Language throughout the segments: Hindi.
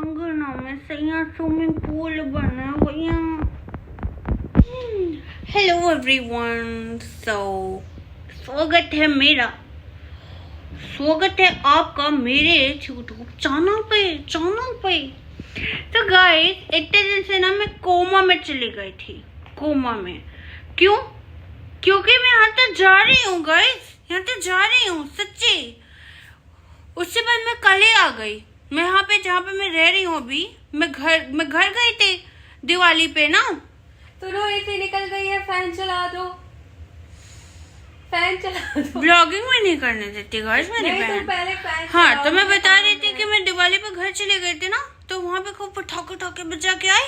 अंगना में सैया स्विमिंग पूल बना भैया। हेलो एवरीवन, स्वागत है आपका मेरे यूट्यूब चैनल पे। तो गाइस, इतने दिन से ना मैं कोमा में चली गई थी। कोमा में क्यों? क्योंकि मैं यहाँ तक जा रही हूँ गाइस, यहाँ तक जा रही हूँ सच्ची। उससे बाद मैं कल ही आ गई। मैं यहाँ पे जहाँ पे मैं रह रही हूँ अभी, मैं घर गई थी दिवाली पे ना। तो रो ऐसे निकल गई है। फैन चला दो। ब्लॉगिंग में नहीं करने देती गाइस मेरी बहन। हाँ, तो मैं बता रही थी कि मैं दिवाली पे घर चली गई थी ना, तो वहाँ पे खूब पटाखे बजा के आई।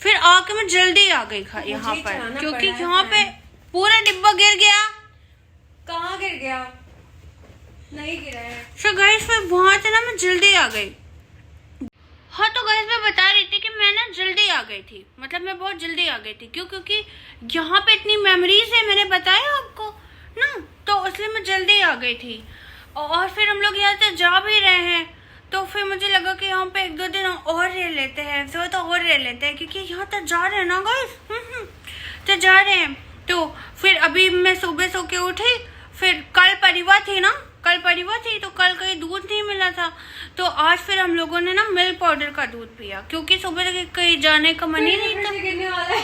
फिर आके मैं जल्दी आ गई यहाँ पर, क्योंकि यहाँ पे पूरा डिब्बा गिर गया। कहाँ गिर गया? नहीं गिरा है। तो गाइस फिर वहाँ से ना मैं जल्दी आ गई। हाँ, तो गाइस मैं बता रही थी कि मैं ना जल्दी आ गई थी, मतलब मैं बहुत जल्दी आ गई थी। क्यों? क्योंकि यहाँ पे इतनी मेमोरीज है, मैंने बताया आपको ना, तो इसलिए मैं जल्दी आ गई थी। और फिर हम लोग यहाँ से जा भी रहे हैं, तो फिर मुझे लगा कि यहाँ पे 1-2 दिन और रह लेते हैं, और रह लेते हैं, क्योंकि यहाँ तक जा रहे हैं ना गाइस। तो जा रहे हैं। तो फिर अभी मैं सुबह सो के उठी। फिर कल परिवा थी, तो कल कहीं दूध नहीं मिला था, तो आज फिर हम लोगों ने ना मिल्क पाउडर का दूध पिया, क्योंकि सुबह तक कहीं जाने का मन ही नहीं था। गिरने वाला है।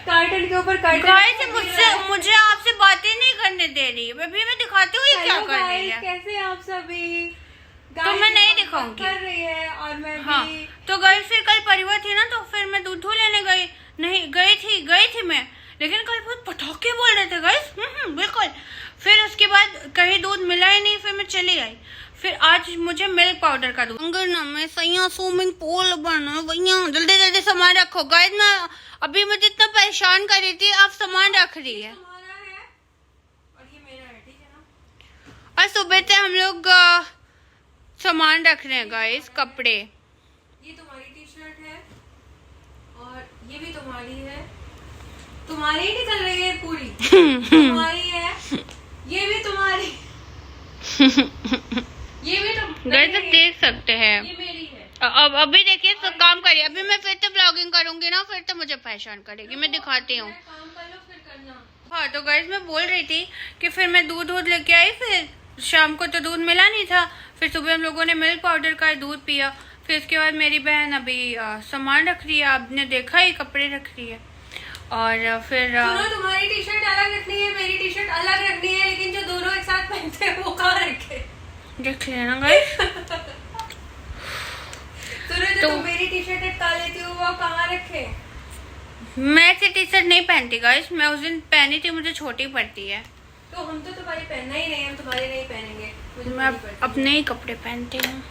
कार्टन के ऊपर मुझे आपसे बातें नहीं करने दे रही है। अभी मैं दिखाती हूँ ये क्या कर रही है। कैसे आप सभी? तो मैं नहीं दिखाऊंगी। कर रही है और मैं हाँ, भी। तो गई फिर कल परिवा थी ना, तो फिर मैं दूध लेने गई थी मैं, लेकिन कल बहुत पटाखे बोल रहे थे गाइस। बिल्कुल। फिर उसके बाद कहीं दूध मिला ही नहीं, फिर मैं चली आई। फिर आज मुझे मिल्क पाउडर का दूध। अंगना में सैया स्विमिंग पूल बना भैया। जल्दी सामान रखो गाइस। मैं अभी मुझे इतना परेशान कर रही थी, आप सामान रख रही है। और ये मेरा है, ठीक है ना? और सुबह से हम लोग सामान रख रहे हैं गाइस, कपड़े। ये तुम्हारी टी शर्ट है और ये भी तुम्हारी है। तुम्हारी ही निकल रही है पूरी। तुम्हारी है, ये भी तुम्हारी। ये भी तुम गाइस आप देख सकते हैं। ये मेरी है। अब अभी देखिए तो काम करिए। अभी मैं फिर से ब्लॉगिंग करूंगी ना, फिर तो मुझे परेशान करेगी। मैं दिखाती हूँ। काम कर लो फिर करना। हाँ, तो गाइस मैं बोल रही थी कि फिर मैं दूध लेके आई। फिर शाम को तो दूध मिला नहीं था, फिर सुबह हम लोगों ने मिल्क पाउडर का दूध पिया। फिर उसके बाद मेरी बहन अभी सामान रख रही है, आपने देखा ही, कपड़े रख रही है। और फिर तुम्हारी टी शर्ट अलग रखनी है, मेरी टी शर्ट अलग रखनी है, लेकिन जो दोनों एक साथ पहनते हैं वो कहाँ रखे? देख लेना गाइस। तो तुम मेरी टी शर्ट हटा लेती हो, वो कहाँ रखे? मैं ऐसी टी शर्ट नहीं पहनती गाइस। मैं उस दिन पहनी थी, मुझे छोटी पड़ती है। तो हम तो तुम्हारी पहनना ही नहीं, हम तुम्हारे नहीं पहनेंगे। मैं अपने ही कपड़े पहनती हूँ।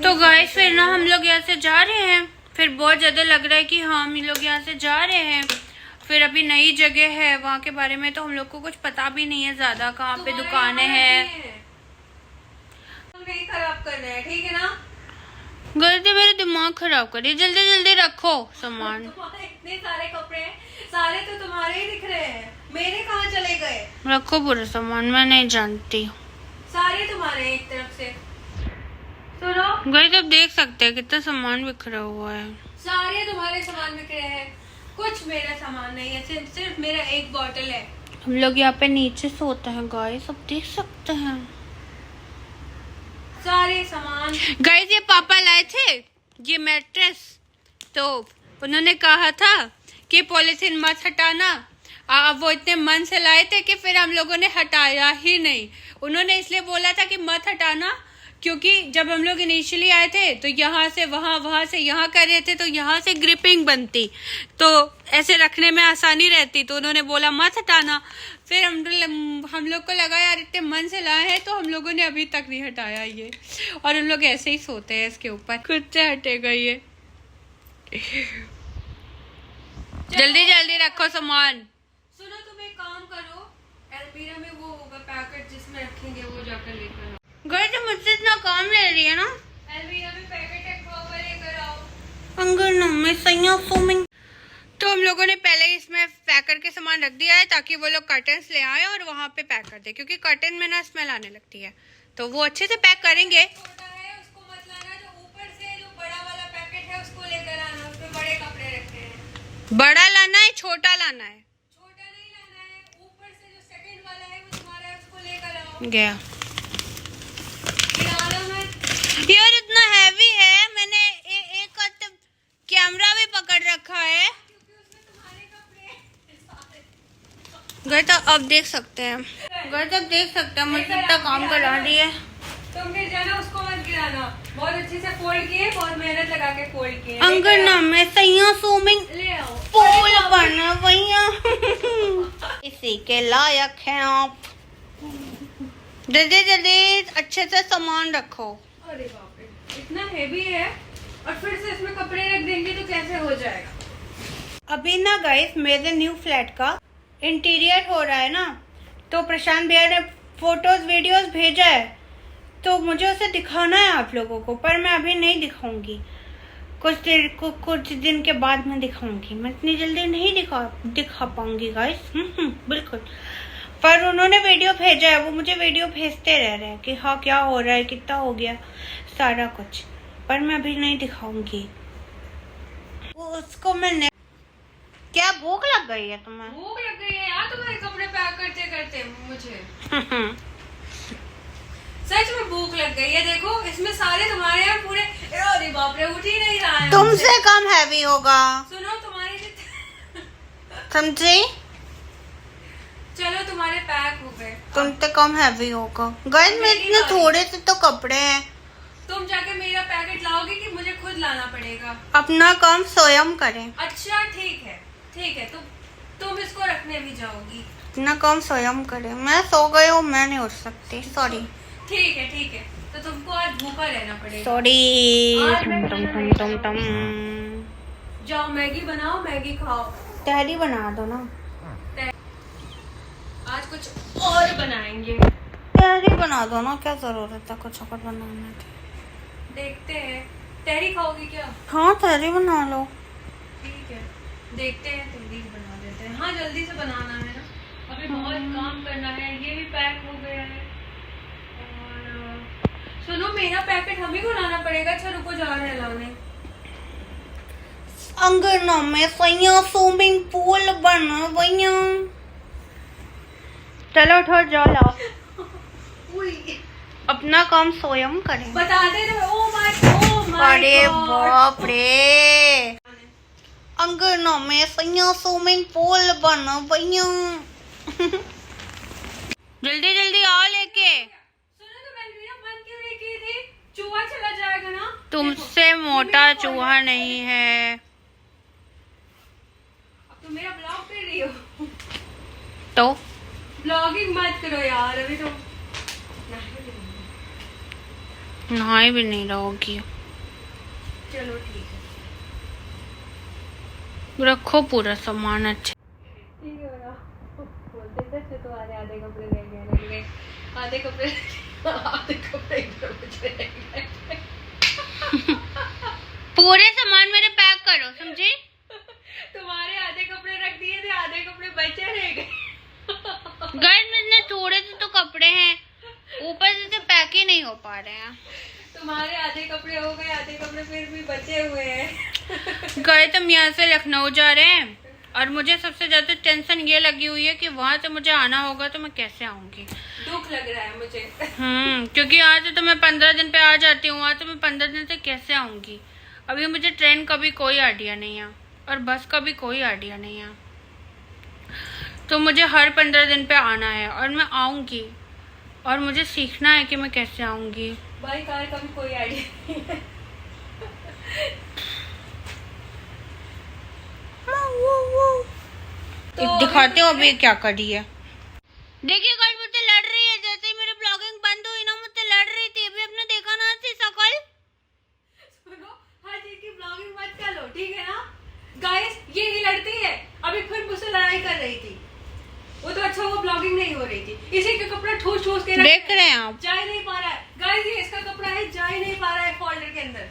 तो गाइस फिर ना हम लोग यहाँ से जा रहे हैं। फिर बहुत ज्यादा लग रहा है कि हाँ हम लोग यहाँ से जा रहे हैं। फिर अभी नई जगह है, वहाँ के बारे में तो हम लोग को कुछ पता भी नहीं है ज्यादा, कहाँ पे दुकानें हैं। नहीं खराब करना है, ठीक है ना? गलती मेरे दिमाग खराब करिए। जल्दी रखो सामान। तुम्हारे इतने सारे कपड़े हैं, सारे तो तुम्हारे ही दिख रहे हैं, मेरे कहाँ चले गए? रखो पूरा सामान, मैं नहीं जानती। सारे तुम्हारे एक तरफ से। सुनो गाइस आप देख सकते हैं कितना सामान बिखरा हुआ है। सारे तुम्हारे सामान बिखरे हैं, कुछ मेरा सामान नहीं है। सिर्फ मेरा एक बॉटल है। हम लोग यहाँ पे नीचे सोते हैं गाइस, आप देख सकते हैं सारे सामान। गाइस ये पापा लाए थे ये मैट्रेस, तो उन्होंने कहा था कि पॉलिथीन मत हटाना। अब वो इतने मन से लाए थे कि फिर हम लोगों ने हटाया ही नहीं। उन्होंने इसलिए बोला था कि मत हटाना, क्योंकि जब हम लोग इनिशियली आए थे तो यहाँ से वहाँ से यहाँ कर रहे थे, तो यहाँ से ग्रिपिंग बनती, तो ऐसे रखने में आसानी रहती। तो उन्होंने बोला मत हटाना। फिर हम लोग को लगा यार इतने मन से लाए हैं, तो हम लोगों ने अभी तक नहीं हटाया ये, और हम लोग ऐसे ही सोते हैं इसके ऊपर। खुद से हटेगा ये। जल्दी रखो सामान। सुनो तुम एक काम करो, अलमीरा में वो होगा पैकेट जिसमें रखेंगे, वो जाकर लेकर आओ। गए तो मुझसे इतना काम ले रही है ना। अलमीरा में पैकेट है, वो लेकर आओ। अंगना में सैया स्विमिंग। तो हम लोगों ने पहले ही इसमें पैक करके सामान रख दिया है, ताकि वो लोग कर्टन्स ले आए और वहाँ पे पैक कर दे, क्योंकि कर्टन में ना स्मेल आने लगती है। तो वो अच्छे से पैक करेंगे। छोटा है उसको मत लाना, जो ऊपर से जो बड़ा वाला पैकेट है उसको लेकर आना, उसमें बड़े कपड़े रखते हैं। बड़ा लाना है छोटा लाना है? छोटा नहीं लाना है, ऊपर से जो सेकंड वाला है वो तुम्हारा है, उसको लेकर आओ। गया गिरा लो मत। यार इतना हैवी है, मैंने एक हाथ कैमरा भी पकड़ रखा है। क्योंकि उसमें तुम्हारे कपड़े हैं सारे। गए तो अब देख सकते हैं, गए तो अब देख सकते हैं मुझे कितना काम करा रही है। तुम फिर जाना, उसको मत गिराना। बहुत अच्छे से फोल्ड किए, बहुत मेहनत लगा के फोल्ड किए। अंगना में सैया स्विमिंग ले आओ। पूल बना भैया। इसी के लायक हैं आप। जल्दी जल्दी अच्छे से सामान रखो। अरे बाप रे, इतना हेवी है और फिर से इसमें कपड़े रख देंगे तो कैसे हो जाएगा। अभी ना गाइस मेरे न्यू फ्लैट का इंटीरियर हो रहा है ना, तो प्रशांत भैया ने फोटोज वीडियोस भेजा है, तो मुझे उसे दिखाना है आप लोगों को, पर मैं अभी नहीं दिखाऊंगी। कुछ दिन के बाद मैं दिखाऊंगी। मैं इतनी जल्दी नहीं दिखा पाऊंगी गाइस। बिल्कुल। पर उन्होंने वीडियो भेजा है, वो मुझे वीडियो भेजते रह रहे हैं कि हाँ क्या हो रहा है, कितना हो गया, सारा कुछ, पर मैं अभी नहीं दिखाऊंगी वो उसको। मैंने क्या भूख लग गई है तुम्हें? भूख लग गई है यार तुम्हारे कपड़े पैक करते करते मुझे। सच में भूख लग गई है। देखो इसमें सारे तुम्हारे हैं पूरे। अरे बाप रे, उठ ही नहीं रहा है। तुमसे कम हैवी होगा। सुनो तुम्हारे समझी? चलो तुम्हारे पैक हो गए। तुमसे कम हैवी होगा। गाइस में इतने थोड़े से तो कपड़े हैं। तुम जाके मेरा पैकेट लाओगे कि मुझे खुद लाना पड़ेगा? अपना काम स्वयं करें। अच्छा ठीक है ठीक है, तुम इसको रखने भी जाओगी। अपना काम स्वयं करें। मैं सो गई हूँ, मैं नहीं उठ सकती, सॉरी। ठीक है, तो तुमको आज भूखा रहना पड़ेगा। सॉरी। टम जाओ मैगी बनाओ, मैगी खाओ। तहरी बना दो ना। आज कुछ और बनाएंगे। तहरी बना दो ना, क्या जरूरत है कुछ और बनाने की। देखते हैं, तहरी खाओगी क्या? हाँ तहरी बना लो। ठीक है, देखते हैं, तहरी बना देते हैं। हाँ जल्दी से बनाना है ना, अभी बहुत काम करना है। ये भी पैक हो गया है। और सुनो, मेरा पैकेट हमें को लाना पड़ेगा। अच्छा रुको, जा रहे हैं लाने। अंगना में सैया स्विमिंग पूल बना भैया। चलो उठो, जाओ लाओ। अपना काम स्वयं करें। बता दे रहे। ओ माय अरे बाप रे, अंगना में सैया स्विमिंग पूल बना भैया। जल्दी जल्दी आओ लेके। सुनो तो मैंने वीडियो बंद क्यों नहीं की थी? चूहा चला जाएगा ना। तुमसे मोटा चूहा नहीं है। अब तुम मेरा ब्लॉग कर रही हो। तो ब्लॉगिंग मत करो यार, अभी तो नहाए भी नहीं रहोगी। चलो ठीक है, रखो पूरा सामान अच्छे। ठीक है बना। बोलते थे तो आधे कपड़े रह गए, आधे कपड़े इधर बच रह गए। पूरे सामान मेरे पैक करो, समझे? तुम्हारे आधे कपड़े रख दिए थे, आधे कपड़े बचे रह गए। गाइस इतने थोड़े से तो कपड़े हैं, ऊपर से पैक ही नहीं हो पा रहे हैं। तुम्हारे आधे कपड़े हो गए, आधे कपड़े फिर भी बचे हुए हैं। गए तो यहाँ से लखनऊ जा रहे हैं, और मुझे सबसे ज्यादा टेंशन ये लगी हुई है कि वहां से मुझे आना होगा तो मैं कैसे आऊंगी। दुख लग रहा है मुझे। क्योंकि यहाँ से तो मैं 15 दिन पे आ जाती हूँ, वहां से मैं 15 दिन से कैसे आऊंगी। अभी मुझे ट्रेन का भी कोई आइडिया नहीं है और बस का भी कोई आइडिया नहीं है, तो मुझे हर 15 दिन पे आना है और मैं आऊंगी, और मुझे सीखना है कि मैं कैसे आऊंगी। भाई कार का भी कोई आइडिया नहीं है। तो दिखाते हो अभी क्या करी है। देखिए कल मुझसे लड़ रही है, जैसे ही मेरी ब्लॉगिंग बंद हुई ना मुझसे लड़ रही थी। अभी आपने देखा ना उसकी शकल। सुनो, हर चीज की ब्लॉगिंग मत कर लो, ठीक है ना गाइस? ये ही लड़ती है, अभी खुद मुझसे लड़ाई कर रही थी। वो तो अच्छा वो ब्लॉगिंग नहीं हो रही थी। इसी का कपड़ा ठूस ठूस के देख रहे हैं आप, जा ही नहीं पा रहा है गाइस। ये इसका कपड़ा है, जा ही नहीं पा रहा है फोल्डर के अंदर।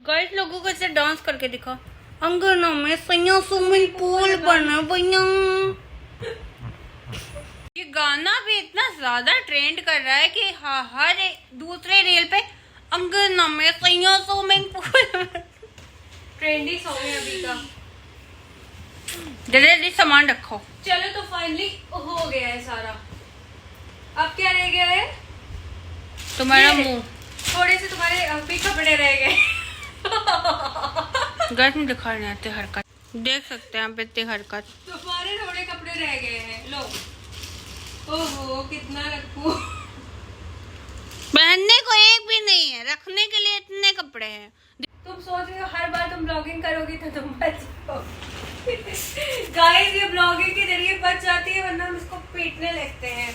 गाइस लोगों को इसे डांस करके दिखा। अंगना में सैया स्विमिंग पूल बना भैया। ये गाना भी इतना ज्यादा ट्रेंड कर रहा है कि हर दूसरे रील पे अंगना में स्विमिंग पूल ट्रेंडी सॉन्ग है अभी का। जल्दी सामान रखो। चलो तो फाइनली हो गया है सारा। अब क्या रह गया है? तुम्हारा मुंह। थोड़े से तुम्हारे भी कपड़े रह गए। गर्ज में दिखाने आते हरकत देख सकते हैं आप इतनी हरकत। तुम्हारे थोड़े कपड़े रह गए हैं। लो। ओहो कितना रखूं। पहनने को एक भी नहीं है, रखने के लिए इतने कपड़े हैं। तुम सोच रहे हो हर बार तुम ब्लॉगिंग करोगी तो तुम बच जाओगे। गाइस ये ब्लॉगिंग के जरिए बच जाती है, वरना हम इसको पीटने लगते हैं।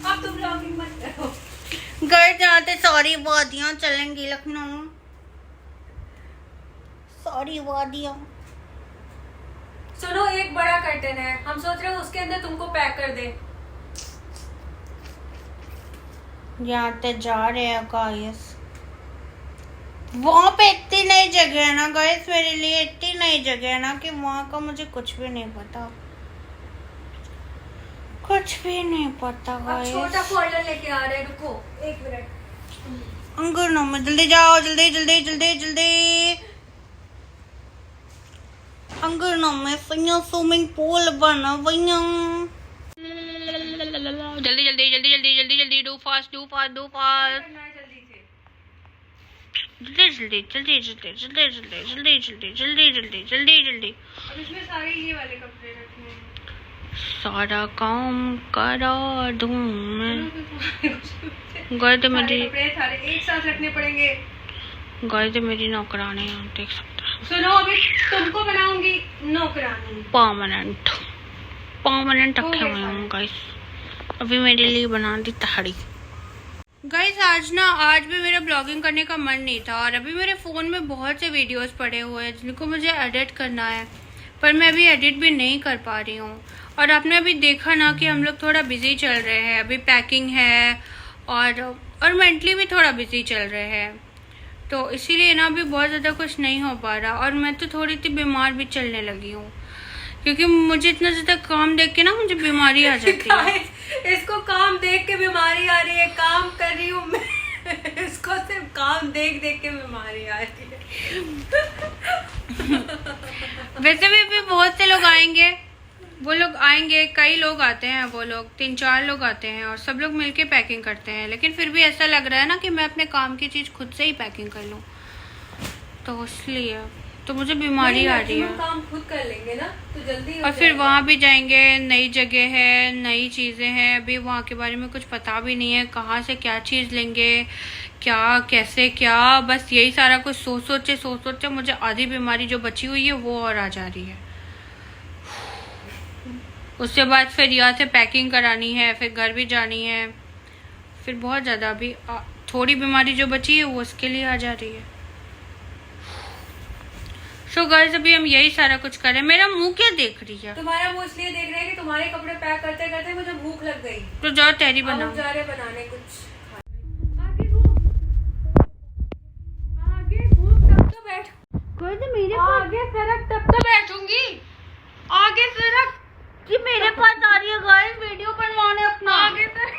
अब तुम ब्लॉगिंग मत करो। घर जाते सारी वादियां चलेंगी लखनऊ। सारी वादियां। सुनो एक बड़ा कर्टन है, हम सोच रहे हो उसके अंदर तुमको पैक कर दे। जाते जा रहे हैं गाइस। वहाँ पे इतनी नई जगह है ना गाइस, मेरे लिए इतनी नई जगह है ना कि वहाँ का मुझे कुछ भी नहीं पता, कुछ भी नहीं पता गाइस। छोटा फोल्डर लेके आ रहे हैं, रुको एक मिनट। अंगनों में जल्दी जाओ, जल्दी जल्दी जल्दी जल्दी। अंगनों में स्विमिंग पूल बना भैया। जल्दी जल्दी जल्दी जल्दी जल्दी जल्दी do fast do fast do fast. जल्दी जल्दी जल्दी जल्दी जल्दी जल्दी जल्दी जल्दी जल्दी जल्दी जल्दी जल्दी। अब इसमें सारे ये वाले कपड़े रखने हैं। सारा काम करा दूं मैं। गए तो मेरी कपड़े सारे एक साथ रखने पड़ेंगे। गए तो मेरी नौकरानी देख सकते हैं। सुनो अभी तुमको बनाऊंगी नौकरानी। परमानेंट परमानेंट रखे हुए हूँ गाइस। अभी मेरे लिए बना दी तहड़ी। गाइस आज भी मेरा ब्लॉगिंग करने का मन नहीं था, और अभी मेरे फ़ोन में बहुत से वीडियोस पड़े हुए हैं जिनको मुझे एडिट करना है, पर मैं अभी एडिट भी नहीं कर पा रही हूँ। और आपने अभी देखा ना कि हम लोग थोड़ा बिजी चल रहे हैं, अभी पैकिंग है और मेंटली भी थोड़ा बिजी चल रहे हैं, तो इसीलिए ना अभी बहुत ज़्यादा कुछ नहीं हो पा रहा। और मैं तो थोड़ी सी बीमार भी चलने लगी हूँ, क्योंकि मुझे इतना ज़्यादा काम देख के ना मुझे बीमारी आ जाती है। इसको काम देख के बीमारी आ रही है, काम कर रही हूँ मैं। इसको सिर्फ काम देख देख के बीमारी आ रही है। वैसे भी अभी बहुत से लोग आएंगे, वो लोग आएंगे, कई लोग आते हैं, वो लोग 3-4 लोग आते हैं और सब लोग मिलके पैकिंग करते हैं, लेकिन फिर भी ऐसा लग रहा है ना कि मैं अपने काम की चीज़ खुद से ही पैकिंग कर लूँ, तो इसलिए तो मुझे बीमारी आ रही है। काम खुद कर लेंगे ना तो जल्दी। और फिर वहाँ भी जाएंगे, नई जगह है, नई चीज़ें हैं, अभी वहाँ के बारे में कुछ पता भी नहीं है, कहाँ से क्या चीज़ लेंगे, क्या कैसे क्या, बस यही सारा कुछ सोच सोचे मुझे आधी बीमारी जो बची हुई है वो और आ जा रही है। उसके बाद फिर यहाँ से पैकिंग करानी है, फिर घर भी जानी है, फिर बहुत ज़्यादा अभी थोड़ी बीमारी जो बची है वो उसके लिए आ जा रही है। सो गाइस अभी हम यही सारा कुछ करें। मेरा मुंह क्या देख रही है? तुम्हारा मुंह इसलिए देख रहे हैं कि तुम्हारे कपड़े पैक करते करते मुझे भूख लग गई, तो जाओ तैरी बनाओ। जा रहे बनाने कुछ। आगे घूम तब तो बैठ। मेरे आगे सरक तब तो बैठूंगी। आगे सरक कि मेरे पास आ रही है गाइस वीडियो बनवाने अपना। आगे सरक।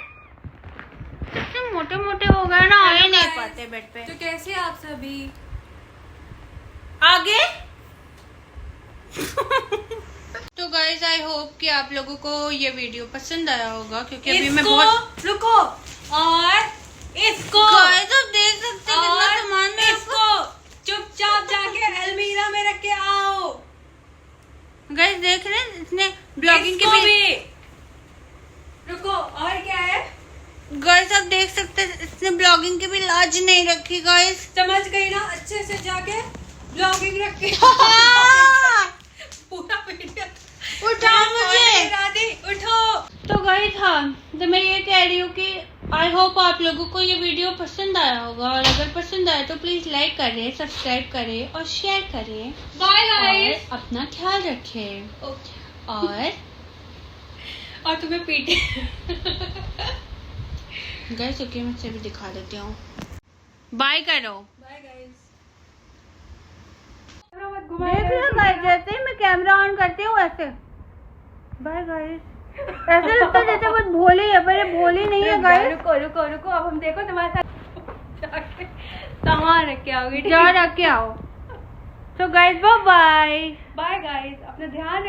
इतने मोटे मोटे हो गए ना, आ ही नहीं पाते बेड पे। तो कैसे आप सभी आगे। तो गाइज आई होप कि आप लोगों को ये वीडियो पसंद आया होगा, क्योंकि अभी मैं बहुत रुको और इसको गाइज आप देख सकते हैं कितना सामान में। इसको चुपचाप जाके अलमीरा में रख के आओ। गाइज देख रहे हैं इसने ब्लॉगिंग के भी। रुको और क्या है? गाइज आप देख सकते हैं इसने ब्लॉगिंग की भी लाज नहीं रखी गाइज। समझ गई ना, अच्छे से जाके ब्लॉगिंग रख के पूरा वीडियो उठाओ मुझे। राधे उठो। तो गाइस हाँ, तो मैं ये कह रही हूँ कि आई होप आप लोगों को ये वीडियो पसंद आया होगा, और अगर पसंद आया तो प्लीज लाइक करें, सब्सक्राइब करें और शेयर करें। बाय गाइस, अपना ख्याल रखें और तुम्हें पीटे। गाइस ओके मैं से भी दिखा देती हूँ। बाय करो। Bye guys. घुमा देख लो गाइस, जैसे ही मैं कैमरा ऑन करती हूँ ऐसे बाय गाइस, ऐसे लगता है जैसे बहुत भोली है, पर ये भोली नहीं है गाइस। रुको रुको रुको, अब हम देखो तुम्हारे साथ जाके सामान रख के आओगी, जा रख के आओ। तो guys bye bye. Bye guys, अपना ध्यान